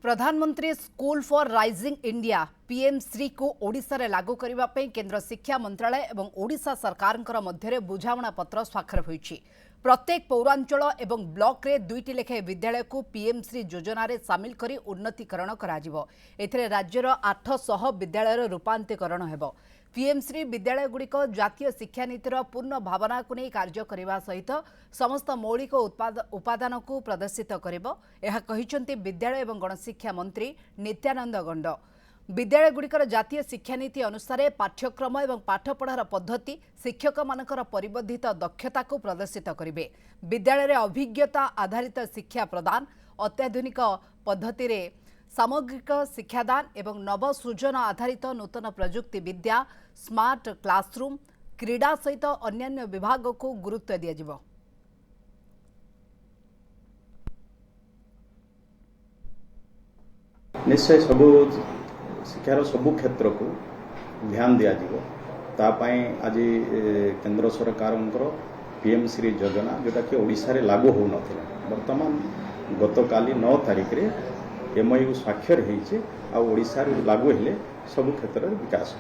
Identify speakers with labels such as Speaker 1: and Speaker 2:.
Speaker 1: प्रधानमंत्री school for rising India PM Shri को ओडिशा रे लागू करिबा पे केंद्र शिक्षा मंत्रालय एवं ओडिशा सरकारंकर मध्यरे बुझामणा पत्र स्वाक्षर होईछि। प्रत्येक पौरांचल एवं ब्लॉक रे 2टी लेखे विद्यालय को पीएम श्री योजना रे शामिल करी उन्नतीकरण कराजिवो। एथिरे राज्यर 800 विद्यालय रूपांतरीकरण हेबो। पीएम श्री विद्यालय गुड़िक जातीय शिक्षा नीतिर पूर्ण भावना को नहीं कार्य करने सहित समस्त मौलिक उपादान को प्रदर्शित करिबो। यह कहिसंती विद्यालय एवं गणशिक्षा मंत्री नित्यानंद गंड। विद्यालय गुड़िकर जातीय शिक्षा नीति अनुसार पाठ्यक्रम एवं पाठपढ़ार पद्धति शिक्षक मानकर परिवर्धित दक्षता को प्रदर्शित करिवे। विद्यालय रे अभिज्ञता आधारित शिक्षा प्रदान, अत्याधुनिक पद्धति रे सामग्रिक शिक्षादान एवं नवसृजन आधारित नूतन प्रजुक्ति विद्या, स्मार्ट क्लासरूम, क्रीड़ा सहित अन्य विभाग को गुरुत्व दिया।
Speaker 2: निश्चय सबू शिक्षार सबू क्षेत्र को ध्यान दिया तापाई आज केंद्र सरकार पीएम श्री योजना जोटा कि ओडिशा रे लागू हो नथिला वर्तमान गतकाली 9 तारिख रे एमओयू स्वाक्षर होईचे आ ओडिशा रे लागू हेले सबू क्षेत्र विकास।